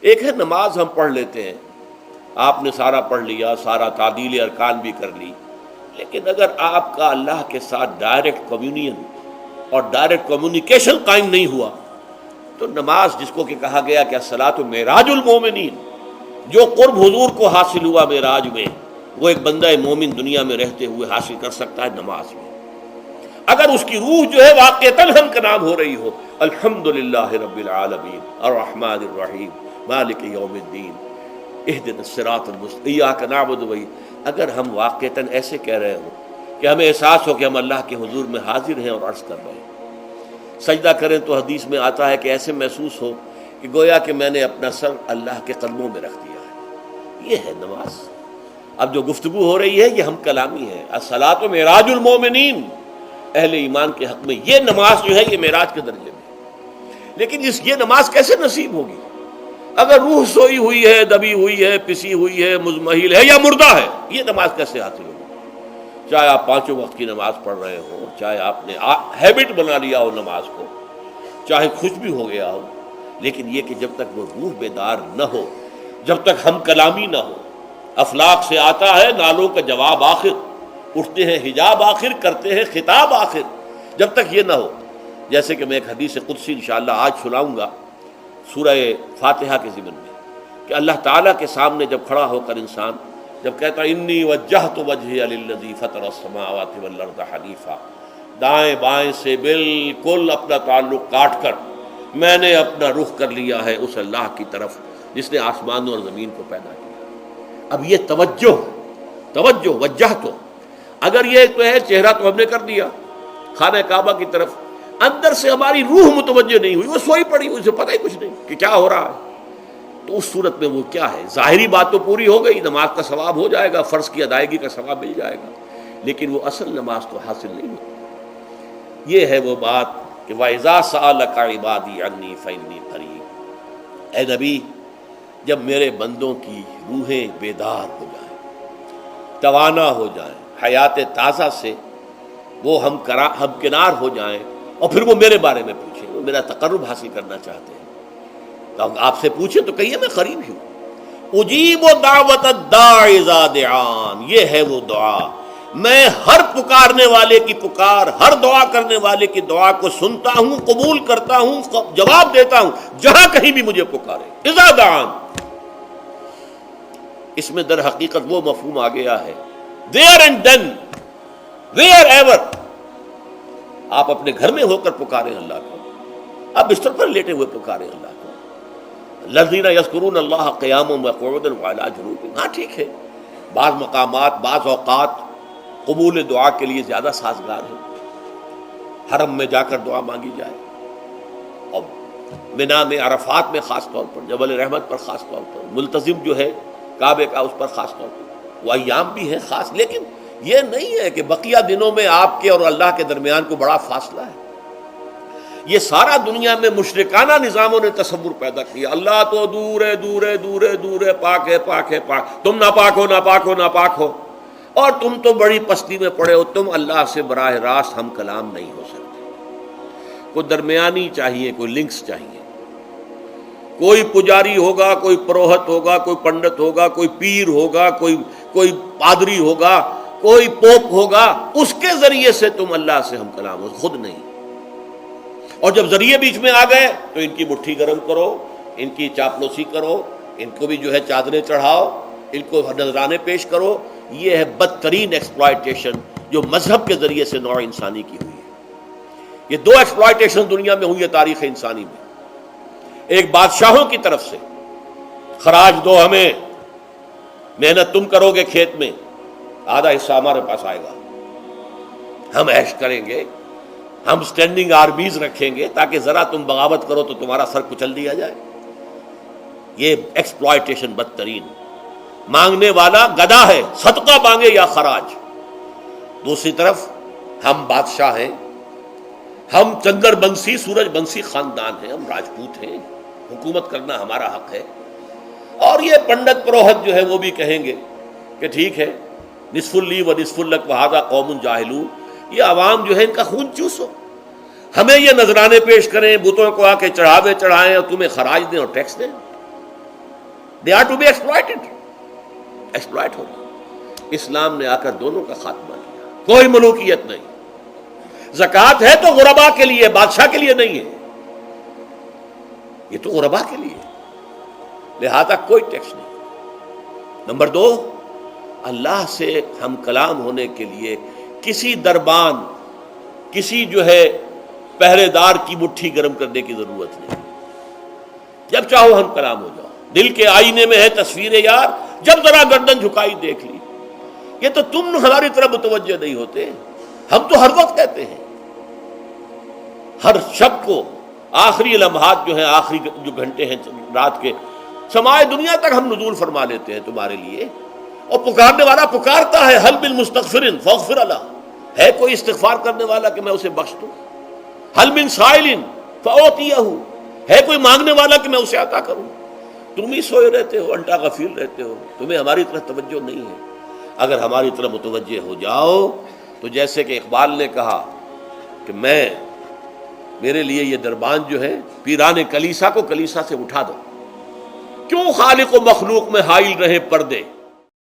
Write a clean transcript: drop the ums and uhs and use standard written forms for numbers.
ایک ہے نماز ہم پڑھ لیتے ہیں، آپ نے سارا پڑھ لیا، سارا تعدیل ارکان بھی کر لی، لیکن اگر آپ کا اللہ کے ساتھ ڈائریکٹ کمیونین اور ڈائریکٹ کمیونیکیشن قائم نہیں ہوا تو نماز، جس کو کہ کہا گیا کہ الصلاۃ معراج المومنین، جو قرب حضور کو حاصل ہوا معراج میں، وہ ایک بندہ مومن دنیا میں رہتے ہوئے حاصل کر سکتا ہے نماز میں، اگر اس کی روح جو ہے واقعتاً ہم کا نام ہو رہی ہو، الحمدللہ رب العالمین الرحمن الرحیم مالک یوم الدین اہدنا الصراط المستقیم ایاک نعبد و اگر ہم واقعتاً ایسے کہہ رہے ہوں کہ ہمیں احساس ہو کہ ہم اللہ کے حضور میں حاضر ہیں اور عرض کر رہے ہیں، سجدہ کریں تو حدیث میں آتا ہے کہ ایسے محسوس ہو کہ گویا کہ میں نے اپنا سر اللہ کے قدموں میں رکھ دیا ہے، یہ ہے نماز۔ اب جو گفتگو ہو رہی ہے یہ ہم کلامی ہے، الصلاۃ معراج المومنین، اہل ایمان کے حق میں یہ نماز جو ہے یہ معراج کے درجے میں، لیکن یہ نماز کیسے نصیب ہوگی اگر روح سوئی ہوئی ہے، دبی ہوئی ہے، پسی ہوئی ہے، مزمحل ہے یا مردہ ہے؟ یہ نماز کیسے حاصل ہوگی؟ چاہے آپ پانچوں وقت کی نماز پڑھ رہے ہوں، چاہے آپ نے ہیبٹ بنا لیا ہو نماز کو، چاہے خوش بھی ہو گیا ہو، لیکن یہ کہ جب تک وہ روح بیدار نہ ہو، جب تک ہم کلامی نہ ہو، افلاک سے آتا ہے نالوں کا جواب آخر، اٹھتے ہیں حجاب آخر، کرتے ہیں خطاب آخر، جب تک یہ نہ ہو، جیسے کہ میں ایک حدیث قدسی انشاءاللہ آج سناؤں گا سورہ فاتحہ کے ضمن میں، کہ اللہ تعالیٰ کے سامنے جب کھڑا ہو کر انسان جب کہتا ہے انی وجہت وجہی للذی فطر السماوات والارض حنیفا، دائیں بائیں سے بالکل اپنا تعلق کاٹ کر میں نے اپنا رخ کر لیا ہے اس اللہ کی طرف جس نے آسمانوں اور زمین کو پیدا کیا۔ اب یہ توجہ وجہ تو اگر یہ تو ہے چہرہ تو ہم نے کر دیا خانہ کعبہ کی طرف، اندر سے ہماری روح متوجہ نہیں ہوئی، وہ سوئی پڑی، اسے پتہ ہی کچھ نہیں کہ کیا ہو رہا ہے، تو اس صورت میں وہ کیا ہے؟ ظاہری بات تو پوری ہو گئی، نماز کا ثواب ہو جائے گا، فرض کی ادائیگی کا ثواب مل جائے گا، لیکن وہ اصل نماز تو حاصل نہیں ہوتی۔ یہ ہے وہ بات کہ وَإِذَا سَأَلَكَ عِبَادِي عَنِّي فَإِنِّي قَرِيبٌ، اے نبی جب میرے بندوں کی روحیں بیدار ہو جائیں، توانا ہو جائیں، حیات تازہ سے وہ ہمکنار ہو جائیں، اور پھر وہ میرے بارے میں پوچھیں، وہ میرا تقرب حاصل کرنا چاہتے ہیں، تو آپ سے پوچھیں تو کہیے میں قریب ہی ہوں، اجیب دعوت الداع اذا دعان، یہ ہے وہ دعا، میں ہر پکارنے والے کی پکار، ہر دعا کرنے والے کی دعا کو سنتا ہوں، قبول کرتا ہوں، جواب دیتا ہوں جہاں کہیں بھی مجھے پکارے، اذا دعان۔ اس میں در حقیقت وہ مفہوم آ گیا ہے there and then where ever، آپ اپنے گھر میں ہو کر پکاریں اللہ کو، آپ بستر پر لیٹے ہوئے پکاریں اللہ کو، الذین یذکرون اللہ قیاما وقعودا وعلی جنوبہم، ہاں ٹھیک ہے بعض مقامات بعض اوقات قبول دعا کے لیے زیادہ سازگار ہے، حرم میں جا کر دعا مانگی جائے، اور منا میں عرفات میں خاص طور پر، جبل رحمت پر خاص طور پر، ملتزم جو ہے کعبے کا اس پر خاص طور پر، وہ ایام بھی ہے خاص، لیکن یہ نہیں ہے کہ بقیہ دنوں میں آپ کے اور اللہ کے درمیان کو بڑا فاصلہ ہے۔ یہ سارا دنیا میں مشرکانہ نظاموں نے تصور پیدا کیا، اللہ تو دور ہے دور ہے دور ہے دور ہے، پاک ہے پاک ہے پاک، تم ناپاک ہو ناپاک ہو ناپاک ہو، اور تم تو بڑی پستی میں پڑے ہو، تم اللہ سے براہ راست ہم کلام نہیں ہو سکتے۔ کوئی درمیانی چاہیے، کوئی لنکس چاہیے، کوئی پجاری ہوگا، کوئی پروہت ہوگا، کوئی پنڈت ہوگا، کوئی پیر ہوگا، کوئی پادری ہوگا، کوئی پوپ ہوگا، اس کے ذریعے سے تم اللہ سے ہم کلام ہو، خود نہیں۔ اور جب ذریعے بیچ میں آ گئے تو ان کی مٹھی گرم کرو، ان کی چاپلوسی کرو، ان کو بھی جو ہے چادریں چڑھاؤ، ان کو نذرانے پیش کرو۔ یہ ہے بدترین ایکسپلائٹیشن جو مذہب کے ذریعے سے نوع انسانی کی ہوئی ہے۔ یہ دو ایکسپلائٹیشن دنیا میں ہوئی ہے تاریخ انسانی میں، ایک بادشاہوں کی طرف سے خراج دو ہمیں، محنت تم کرو گے کھیت میں، آدھا حصہ ہمارے پاس آئے گا، ہم عیش کریں گے، ہم سٹینڈنگ آرمیز رکھیں گے تاکہ ذرا تم بغاوت کرو تو تمہارا سر کچل دیا جائے۔ یہ ایکسپلائٹیشن بدترین، مانگنے والا گدھا ہے، صدقہ مانگے یا خراج۔ دوسری طرف ہم بادشاہ ہیں، ہم چندر بنسی سورج بنسی خاندان ہیں، ہم راجپوت ہیں، حکومت کرنا ہمارا حق ہے۔ اور یہ پنڈت پروہت جو ہے وہ بھی کہیں گے کہ ٹھیک ہے، نصف لی و نصف لک وہذا قوم جاہلون، یہ عوام جو ہے ان کا خون چوسو، ہمیں یہ نذرانے پیش کریں، بتوں کو آ کے چڑھاوے چڑھائیں اور تمہیں خراج دیں اور ٹیکس دیں۔ They are to be exploited, exploit ہو رہے۔ اسلام نے آ کر دونوں کا خاتمہ کیا، کوئی ملوکیت نہیں۔ زکوٰۃ ہے تو غربا کے لیے، بادشاہ کے لیے نہیں ہے، یہ تو غربا کے لیے، لہذا کوئی ٹیکس نہیں۔ نمبر دو، اللہ سے ہم کلام ہونے کے لیے کسی دربان، کسی جو ہے پہرے دار کی مٹھی گرم کرنے کی ضرورت نہیں، جب چاہو ہم کلام ہو جاؤ۔ دل کے آئینے میں ہے تصویر یار، جب ذرا گردن جھکائی دیکھ لی۔ یہ تو تم ہماری طرف متوجہ نہیں ہوتے، ہم تو ہر وقت کہتے ہیں، ہر شب کو آخری لمحات جو ہیں، آخری جو گھنٹے ہیں رات کے، سمائے دنیا تک ہم نزول فرما لیتے ہیں تمہارے لیے، اور پکارنے والا پکارتا ہے، حل من مستغفر فاغفر له، ہے کوئی استغفار کرنے والا کہ میں اسے بخش دوں؟ حل من سائل فاعطیہ، ہے کوئی مانگنے والا کہ میں اسے عطا کروں؟ تم ہی سوئے رہتے ہو، الٹا غفیر رہتے ہو، تمہیں ہماری طرف توجہ نہیں ہے۔ اگر ہماری طرف متوجہ ہو جاؤ تو جیسے کہ اقبال نے کہا کہ میرے لیے یہ دربان جو ہے، پیران کلیسا کو کلیسا سے اٹھا دو، کیوں خالق و مخلوق میں حائل رہے پردے،